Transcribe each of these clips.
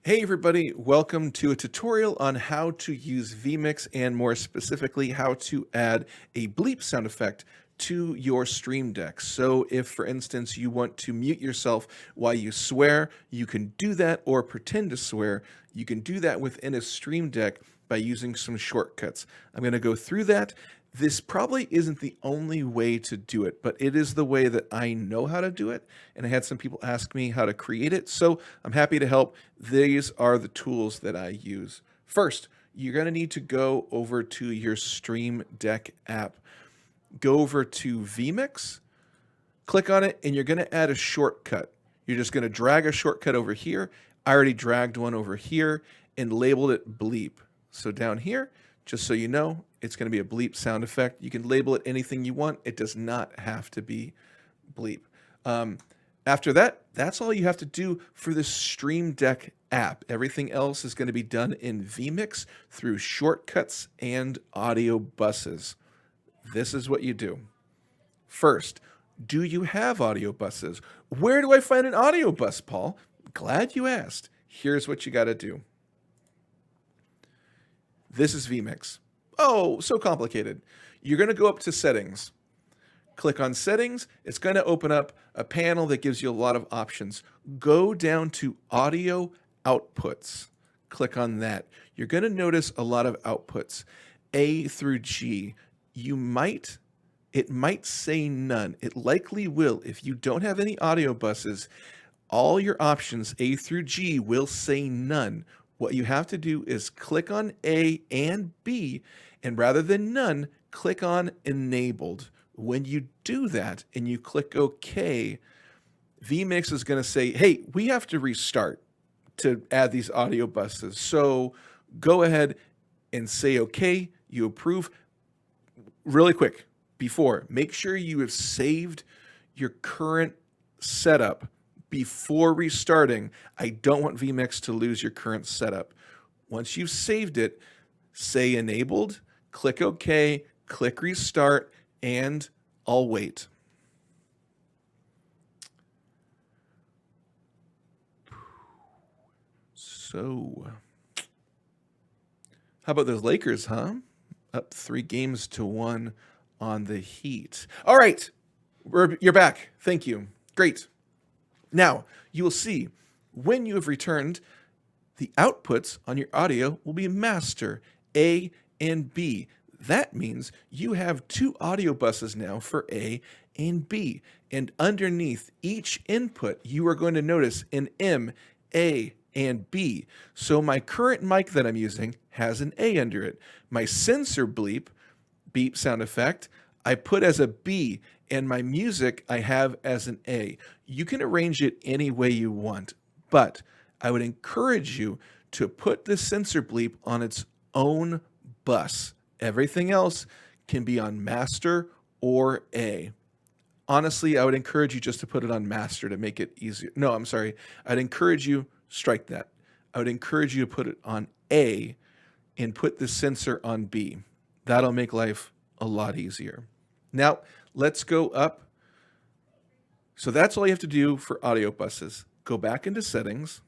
Hey everybody, welcome to a tutorial on how to use Vmix and more specifically how to add a bleep sound effect to your stream deck. So if for instance you want to mute yourself while you swear, you can do that, or pretend to swear. You can do that within a stream deck by using some shortcuts. I'm going to go through that. This probably isn't the only way to do it, but it is the way that I know how to do it. And I had some people ask me how to create it, so I'm happy to help. These are the tools that I use. First, you're going to need to go over to your Stream Deck app. Go over to Vmix, click on it, and you're going to add a shortcut. You're just going to drag a shortcut over here. I already dragged one over here and labeled it Bleep. So down here, just so you know, it's going to be a bleep sound effect. You can label it anything you want. It does not have to be bleep. After that, that's all you have to do for the Stream Deck app. Everything else is going to be done in Vmix through shortcuts and audio buses. This is what you do. First, do you have audio buses? Where do I find an audio bus, Paul? Glad you asked. Here's what you got to do. This is Vmix. Oh, so complicated. You're going to go up to Settings. Click on Settings. It's going to open up a panel that gives you a lot of options. Go down to Audio Outputs. Click on that. You're going to notice a lot of outputs. A through G. It might say none. It likely will. If you don't have any audio buses, all your options, A through G, will say none. What you have to do is click on A and B, and rather than none, click on Enabled. When you do that and you click OK, Vmix is going to say, hey, we have to restart to add these audio buses. So go ahead and say OK, you approve. Really quick, make sure you have saved your current setup before restarting. I don't want Vmix to lose your current setup. Once you've saved it, say Enabled, click OK, click Restart, and I'll wait. So, how about those Lakers, huh? Up 3-1 on the Heat. All right, you're back. Thank you. Great. Now, you will see when you have returned, the outputs on your audio will be master, A and B. That means you have two audio buses now for A and B. And underneath each input, you are going to notice an M, A, and B. So my current mic that I'm using has an A under it. My sensor bleep, beep sound effect, I put as a B, and my music I have as an A. You can arrange it any way you want, but I would encourage you to put the sensor bleep on its own bus. Everything else can be on master or A. Honestly, I would encourage you just to put it on master to make it easier. No, I'm sorry. I'd encourage you, strike that. I would encourage you to put it on A and put the sensor on B. That'll make life a lot easier. Now, let's go up. So that's all you have to do for audio buses. Go back into Settings.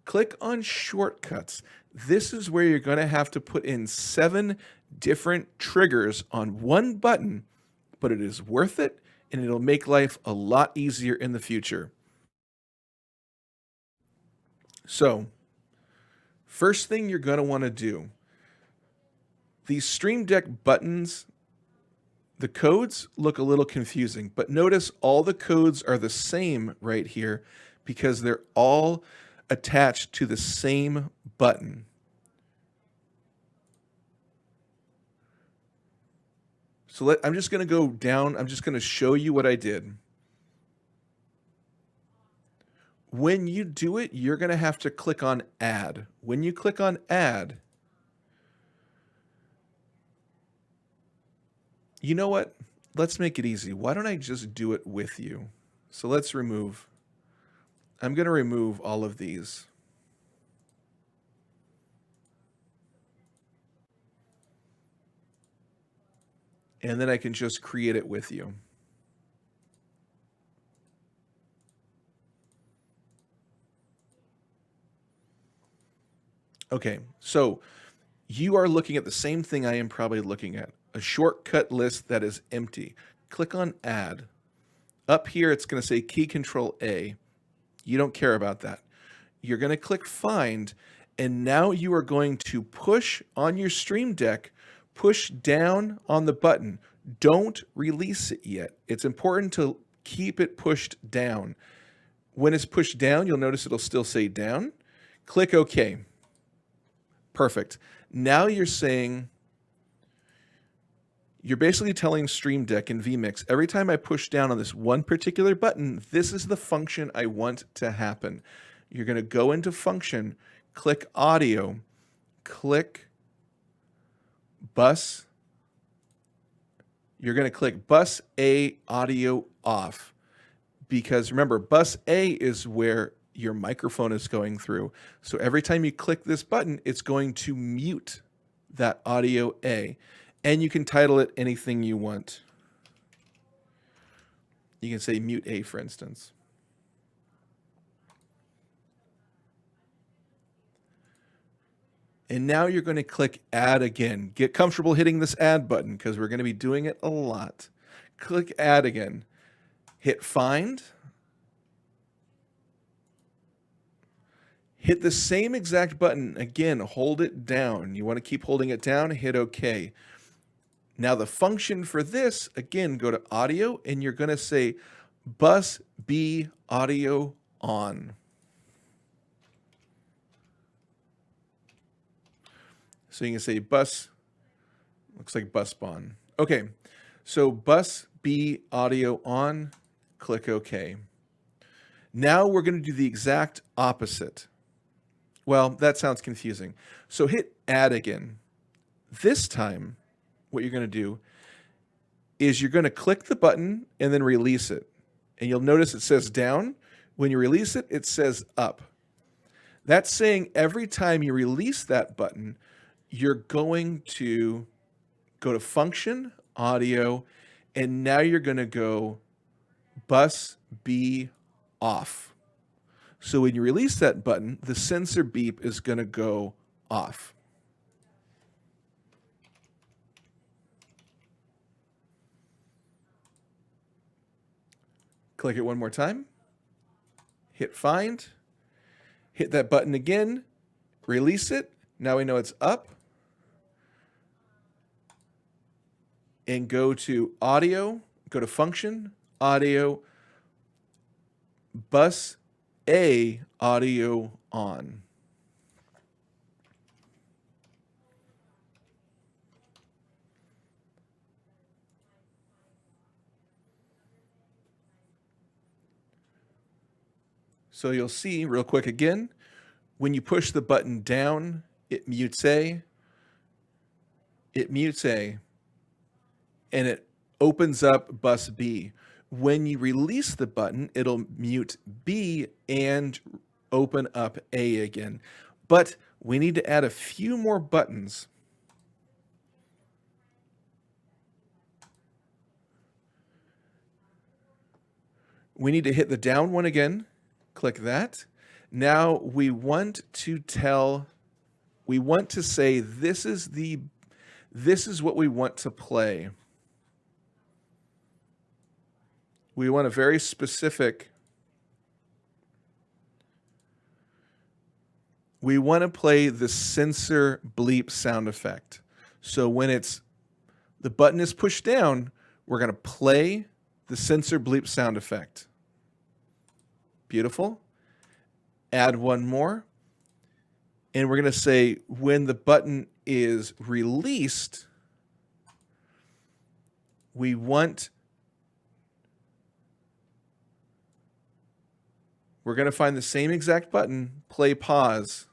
Click on Shortcuts. This is where you're going to have to put in 7 different triggers on one button, but it is worth it, and it'll make life a lot easier in the future. So, first thing you're going to want to do, these Stream Deck buttons, the codes look a little confusing, but notice all the codes are the same right here because they're all attached to the same button. So I'm just going to go down. I'm just going to show you what I did. When you do it, you're going to have to click on Add. When you click on Add, you know what? Let's make it easy. Why don't I just do it with you? So let's remove. I'm going to remove all of these. And then I can just create it with you. Okay, so you are looking at the same thing I am probably looking at, a shortcut list that is empty. Click on Add. Up here, it's going to say Key Control A. You don't care about that. You're going to click Find, and now you are going to push on your Stream Deck, push down on the button. Don't release it yet. It's important to keep it pushed down. When it's pushed down, you'll notice it'll still say down. Click OK. Perfect. Now you're saying, you're basically telling Stream Deck and Vmix, every time I push down on this one particular button, this is the function I want to happen. You're going to go into Function, click Audio, click Bus. You're going to click Bus A Audio Off, because remember, Bus A is where your microphone is going through. So every time you click this button, it's going to mute that audio A. And you can title it anything you want. You can say Mute A, for instance. And now you're going to click Add again. Get comfortable hitting this Add button because we're going to be doing it a lot. Click Add again. Hit Find. Hit the same exact button again. Hold it down. You want to keep holding it down. Hit OK. Now the function for this, again, go to Audio, and you're going to say Bus B Audio On. So you can say Bus, looks like Bus Spawn. Okay, so Bus B Audio On, click OK. Now we're going to do the exact opposite. Well, that sounds confusing. So hit Add again. This time, what you're going to do is you're going to click the button and then release it. And you'll notice it says down. When you release it, it says up. That's saying every time you release that button, you're going to go to Function, Audio, and now you're going to go Bus B Off. So when you release that button, the sensor beep is going to go off. Click it one more time. Hit Find. Hit that button again. Release it. Now we know it's up. And go to Audio. Go to Function, Audio, Bus A Audio On. So you'll see real quick again, when you push the button down, it mutes A, and it opens up Bus B. When you release the button, it'll mute B and open up A again. But we need to add a few more buttons. We need to hit the down one again. Click that. Now we want to say this is what we want to play. We want a very specific. We want to play the sensor bleep sound effect. So when the button is pushed down, we're going to play the sensor bleep sound effect. Beautiful. Add one more. And we're going to say when the button is released, we're going to find the same exact button, play pause,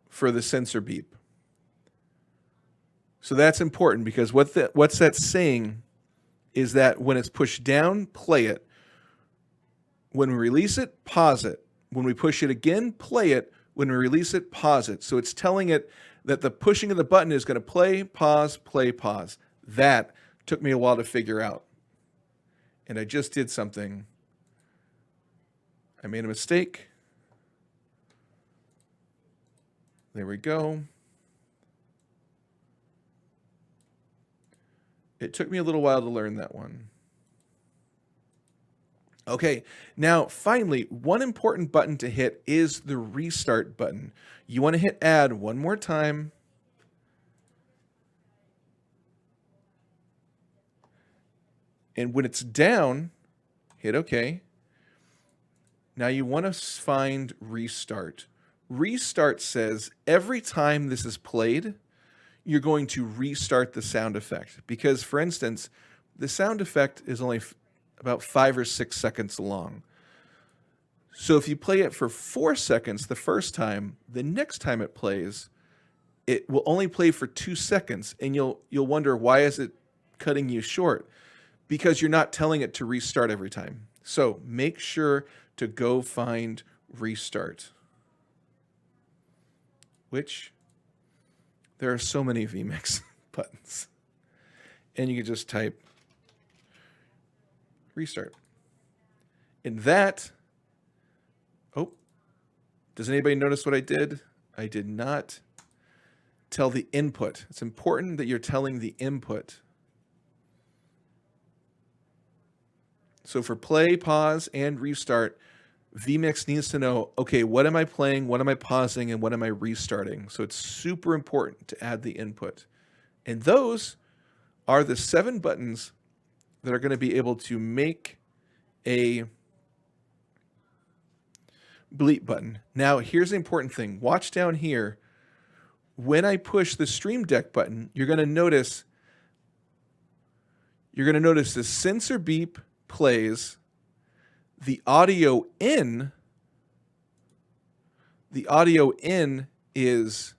for the sensor beep. So that's important because what's that saying is that when it's pushed down, play it. When we release it, pause it. When we push it again, play it. When we release it, pause it. So it's telling it that the pushing of the button is going to play, pause, play, pause. That took me a while to figure out. And I just did something. I made a mistake. There we go. It took me a little while to learn that one. Okay, now finally, one important button to hit is the restart button. You want to hit add one more time. And when it's down, hit OK. Now you want to find restart. Restart says every time this is played, you're going to restart the sound effect. Because, for instance, the sound effect is only about 5 or 6 seconds long. So if you play it for 4 seconds the first time, the next time it plays, it will only play for 2 seconds, and you'll wonder, why is it cutting you short? Because you're not telling it to restart every time. So make sure to go find restart, which there are so many Vmix buttons. And you can just type restart. And that, oh, does anybody notice what I did? I did not tell the input. It's important that you're telling the input. So for play, pause, and restart, Vmix needs to know, okay, what am I playing, what am I pausing, and what am I restarting? So it's super important to add the input. And those are the 7 buttons that are going to be able to make a bleep button. Now, here's the important thing. Watch down here. When I push the Stream Deck button, you're going to notice the sensor beep plays, the audio in is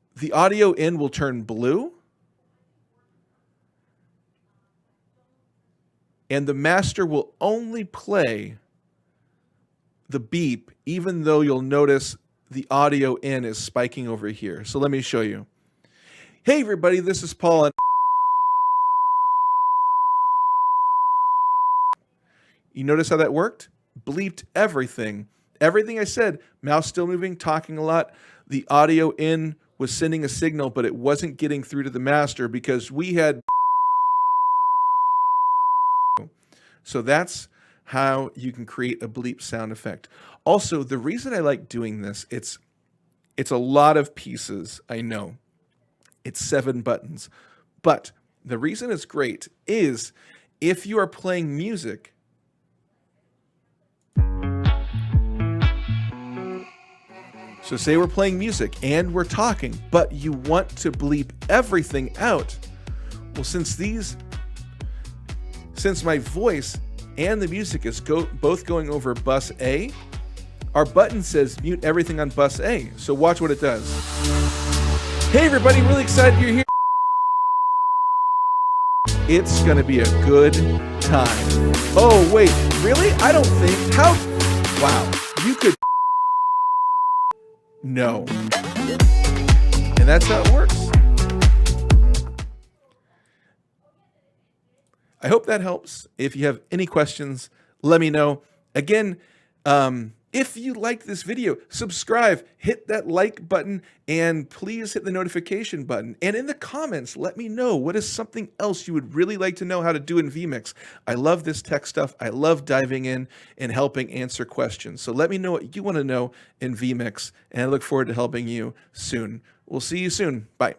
the audio in will turn blue, and the master will only play the beep, even though you'll notice the audio in is spiking over here. So let me show you. Hey everybody, this is Paul. You notice how that worked? Bleeped everything. Everything I said, mouse still moving, talking a lot. The audio in was sending a signal, but it wasn't getting through to the master because we had. So that's how you can create a bleep sound effect. Also, the reason I like doing this, it's a lot of pieces, I know. It's 7 buttons. But the reason it's great is if you are playing music, so say we're playing music and we're talking, but you want to bleep everything out. Well, since my voice and the music is both going over bus A, our button says mute everything on bus A. So watch what it does. Hey everybody, really excited you're here. It's gonna be a good time. Oh wait, really? I don't think, how? Wow, you could. No. And that's how it works. I hope that helps. If you have any questions, let me know. Again, if you like this video, subscribe, hit that like button, and please hit the notification button. And in the comments, let me know what is something else you would really like to know how to do in Vmix. I love this tech stuff. I love diving in and helping answer questions. So let me know what you want to know in Vmix, and I look forward to helping you soon. We'll see you soon. Bye.